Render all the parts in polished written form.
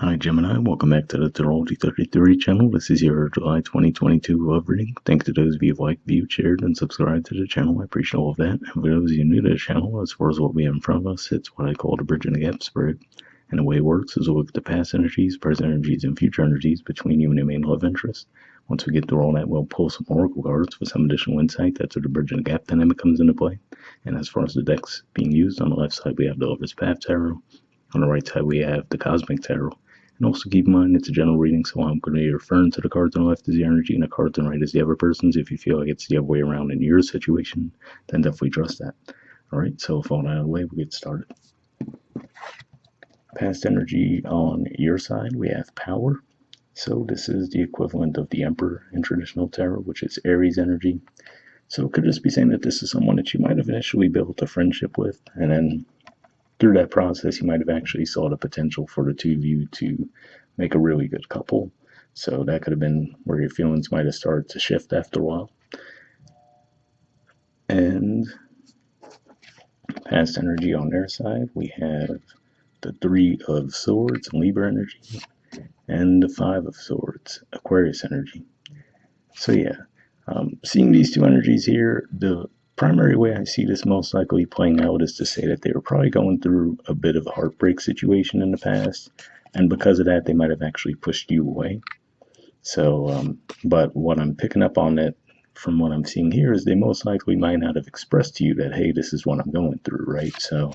Hi Gemini, welcome back to the Astrology 33 channel. This is your July 2022 love reading. Thanks to those of you who liked, viewed, shared, and subscribed to the channel. I appreciate all of that. And for those of you new to the channel, as far as what we have in front of us, it's what I call the bridge and the gap spread. And the way it works is we'll look at the past energies, present energies, and future energies between you and your main love interest. Once we get through all that, we'll pull some oracle cards for some additional insight. That's where the bridge and the gap dynamic comes into play. And as far as the decks being used, on the left side we have the Lover's Path Tarot. On the right side we have the Cosmic Tarot. And also keep in mind, it's a general reading, so I'm going to be referring to the cards on the left as the energy and the cards on the right as the other person's. If you feel like it's the other way around in your situation, then definitely trust that. Alright, so with all that out of the way, we'll get started. Past energy on your side, we have power. So this is the equivalent of the Emperor in traditional tarot, which is Aries energy. So it could just be saying that this is someone that you might have initially built a friendship with, and then through that process, you might have actually saw the potential for the two of you to make a really good couple. So that could have been where your feelings might have started to shift after a while. And past energy on their side, we have the Three of Swords, Libra energy, and the Five of Swords, Aquarius energy. So yeah, seeing these two energies here, the primary way I see this most likely playing out is to say that they were probably going through a bit of a heartbreak situation in the past, and because of that, they might have actually pushed you away. So, but what I'm picking up on that from what I'm seeing here is they most likely might not have expressed to you that, hey, this is what I'm going through, right? So,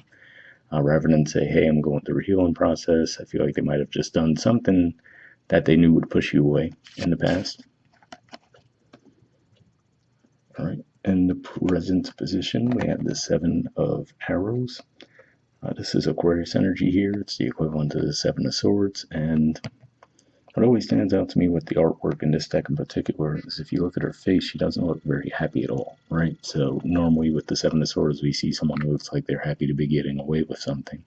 rather than say, hey, I'm going through a healing process, I feel like they might have just done something that they knew would push you away in the past. All right. In the present position, we have the Seven of Arrows. This is Aquarius energy here. It's the equivalent to the Seven of Swords. And what always stands out to me with the artwork in this deck in particular is if you look at her face, she doesn't look very happy at all, right? So normally with the Seven of Swords, we see someone who looks like they're happy to be getting away with something.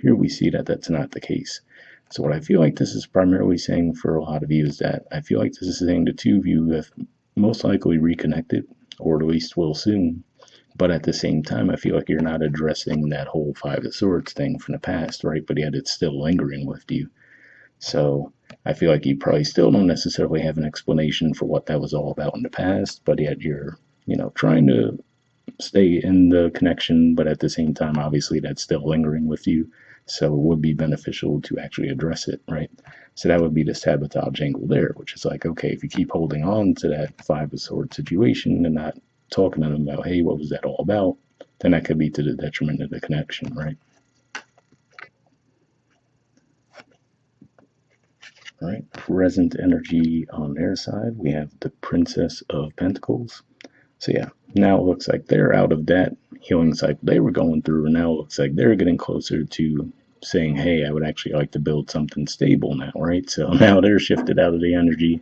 Here we see that that's not the case. So what I feel like this is primarily saying for a lot of you is that I feel like this is saying the two of you have most likely reconnected, or at least will soon. But at the same time, I feel like you're not addressing that whole Five of Swords thing from the past, right? But yet it's still lingering with you. So I feel like you probably still don't necessarily have an explanation for what that was all about in the past, but yet you're, trying to stay in the connection, but at the same time, obviously that's still lingering with you. So it would be beneficial to actually address it, right? So that would be the sabotage angle there, which is like, okay, if you keep holding on to that Five of Swords situation and not talking to them about, hey, what was that all about, then that could be to the detriment of the connection, right? All right, present energy on their side, we have the Princess of Pentacles. So yeah, now it looks like they're out of that healing cycle they were going through, and now it looks like they're getting closer to saying, hey, I would actually like to build something stable now, right? So now they're shifted out of the energy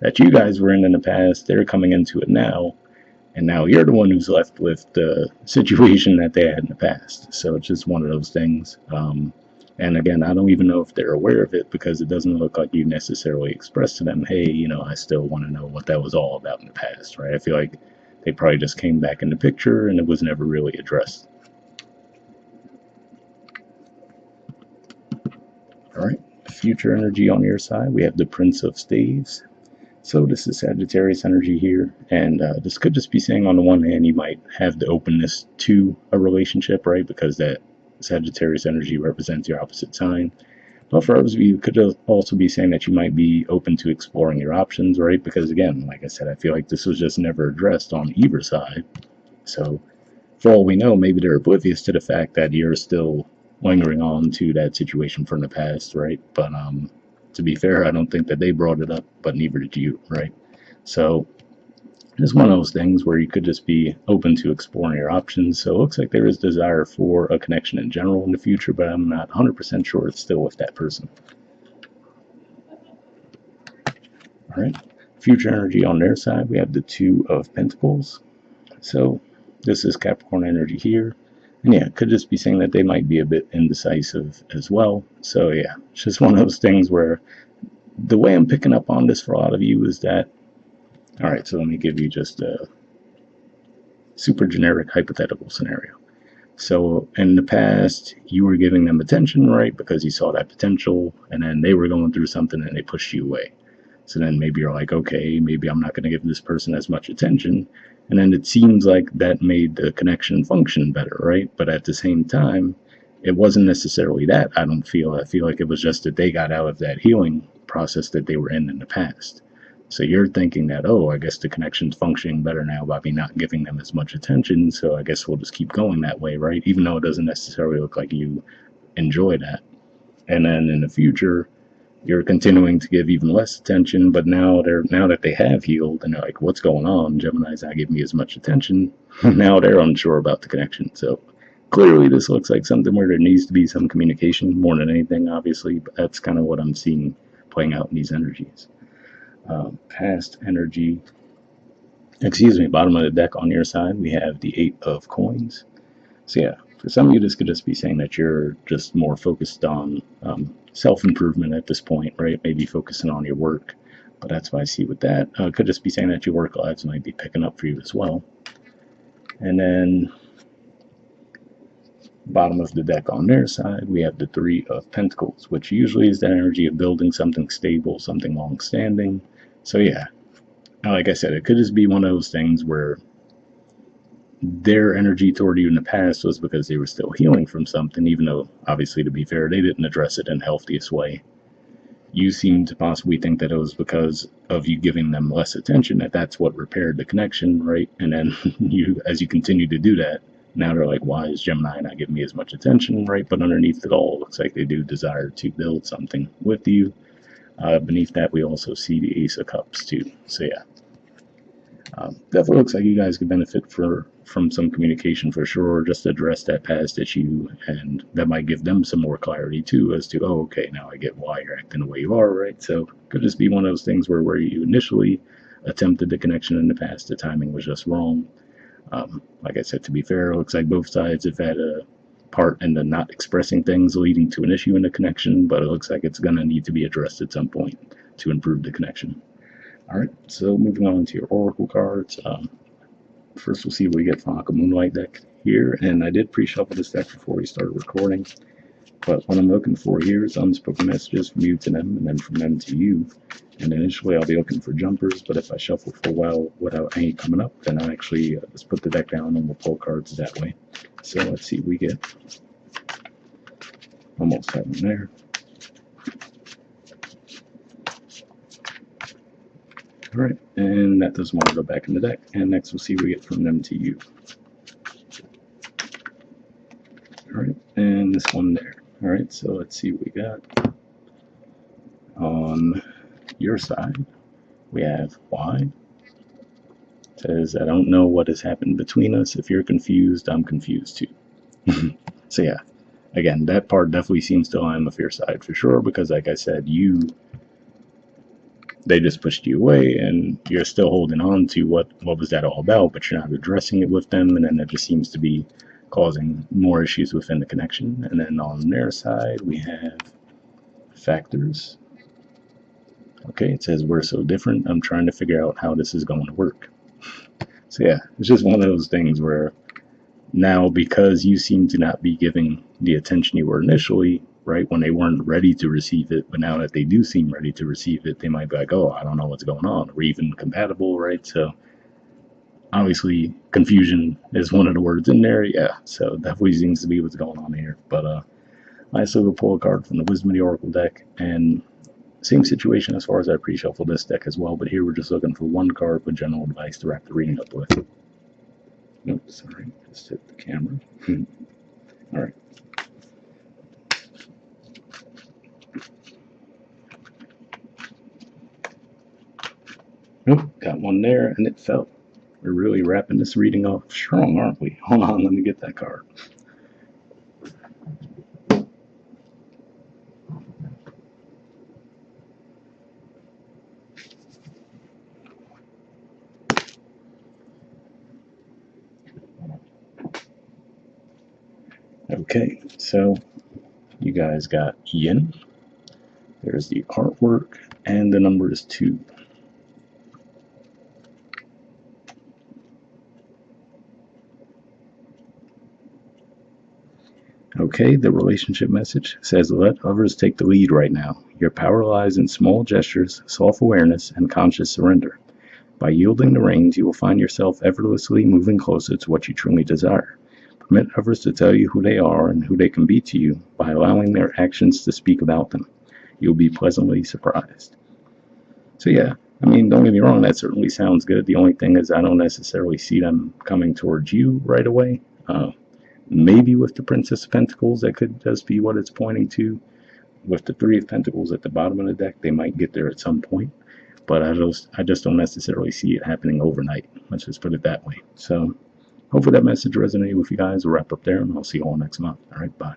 that you guys were in the past. They're coming into it now, and now you're the one who's left with the situation that they had in the past. So it's just one of those things. And again, I don't even know if they're aware of it because it doesn't look like you necessarily expressed to them, hey, I still want to know what that was all about in the past, right? I feel like they probably just came back in the picture and it was never really addressed. All right, future energy on your side, we have the Prince of Staves. So this is Sagittarius energy here, and this could just be saying on the one hand you might have the openness to a relationship, right? Because that Sagittarius energy represents your opposite sign. But for others of you, it could also be saying that you might be open to exploring your options, right? Because again, like I said, I feel like this was just never addressed on either side. So for all we know, maybe they're oblivious to the fact that you're still lingering on to that situation from the past, right? But to be fair, I don't think that they brought it up, but neither did you, right? So it's one of those things where you could just be open to exploring your options. So it looks like there is desire for a connection in general in the future, but I'm not 100% sure it's still with that person. All right. Future energy on their side, we have the Two of Pentacles. So this is Capricorn energy here. And yeah, it could just be saying that they might be a bit indecisive as well. So yeah, it's just one of those things where the way I'm picking up on this for a lot of you is that, all right, so let me give you just a super generic hypothetical scenario. So in the past, you were giving them attention, right? Because you saw that potential, and then they were going through something and they pushed you away. So then maybe you're like, okay, maybe I'm not going to give this person as much attention. And then it seems like that made the connection function better, right? But at the same time, it wasn't necessarily that, I don't feel. I feel like it was just that they got out of that healing process that they were in the past. So you're thinking that, oh, I guess the connection's functioning better now by me not giving them as much attention. So I guess we'll just keep going that way, right? Even though it doesn't necessarily look like you enjoy that. And then in the future, you're continuing to give even less attention, but now that they have healed and they're like, what's going on? Gemini's not giving me as much attention. Now they're unsure about the connection. So clearly this looks like something where there needs to be some communication more than anything, obviously, but that's kind of what I'm seeing playing out in these energies. Past energy, excuse me, bottom of the deck on your side, we have the 8 of Coins. So yeah, for some of you, this could just be saying that you're just more focused on self-improvement at this point, right? Maybe focusing on your work. But that's what I see with that. It could just be saying that your work lives might be picking up for you as well. And then bottom of the deck on their side, we have the 3 of Pentacles, which usually is the energy of building something stable, something long-standing. So yeah, like I said, it could just be one of those things where their energy toward you in the past was because they were still healing from something, even though, obviously, to be fair, they didn't address it in the healthiest way. You seem to possibly think that it was because of you giving them less attention, that that's what repaired the connection, right? And then as you continue to do that, now they're like, why is Gemini not giving me as much attention, right? But underneath it all, it looks like they do desire to build something with you. Beneath that, we also see the Ace of Cups, too. So, yeah. Definitely looks like you guys could benefit from some communication for sure. Just address that past issue, and that might give them some more clarity too as to, oh, okay, now I get why you're acting the way you are, right? So could just be one of those things where you initially attempted the connection in the past, the timing was just wrong. Like I said, to be fair, it looks like both sides have had a part in the not expressing things leading to an issue in the connection, but it looks like it's going to need to be addressed at some point to improve the connection. All right, so moving on to your oracle cards. First, we'll see what we get from the Moonlight deck here. And I did pre-shuffle this deck before we started recording. But what I'm looking for here is unspoken messages from you to them, and then from them to you. And initially, I'll be looking for jumpers. But if I shuffle for a while without any coming up, then I'll actually just put the deck down and we'll pull cards that way. So let's see what we get. Almost have them there. All right, and that doesn't want to go back in the deck. And next we'll see what we get from them to you. All right, and this one there. All right, so let's see what we got. On your side, we have why. It says, I don't know what has happened between us. If you're confused, I'm confused too. So yeah, again, that part definitely seems to align with your side for sure, because like I said, they just pushed you away and you're still holding on to what was that all about, but you're not addressing it with them, and then that just seems to be causing more issues within the connection. And then on their side, we have factors. Okay, it says we're so different. I'm trying to figure out how this is going to work. So yeah, it's just one of those things where now, because you seem to not be giving the attention you were initially, right, when they weren't ready to receive it, but now that they do seem ready to receive it, they might be like, oh, I don't know what's going on. Or even compatible, right? So obviously confusion is one of the words in there. Yeah, so definitely seems to be what's going on here. But I still will pull a card from the Wisdom of the Oracle deck, and same situation as far as I pre-shuffled this deck as well, but here we're just looking for one card with general advice to wrap the reading up with. Nope, sorry, just hit the camera. All right. Nope, got one there, and it fell. We're really wrapping this reading off strong, aren't we? Hold on, let me get that card. Okay, so you guys got yin. There's the artwork, and the number is 2. Okay, the relationship message says, let others take the lead right now. Your power lies in small gestures, self-awareness, and conscious surrender. By yielding the reins, you will find yourself effortlessly moving closer to what you truly desire. Permit others to tell you who they are and who they can be to you by allowing their actions to speak about them. You'll be pleasantly surprised. So yeah, I mean, don't get me wrong, that certainly sounds good. The only thing is I don't necessarily see them coming towards you right away. Maybe with the Princess of Pentacles, that could just be what it's pointing to. With the Three of Pentacles at the bottom of the deck, they might get there at some point. But I just don't necessarily see it happening overnight. Let's just put it that way. So hopefully that message resonated with you guys. We'll wrap up there, and I'll see you all next month. All right, bye.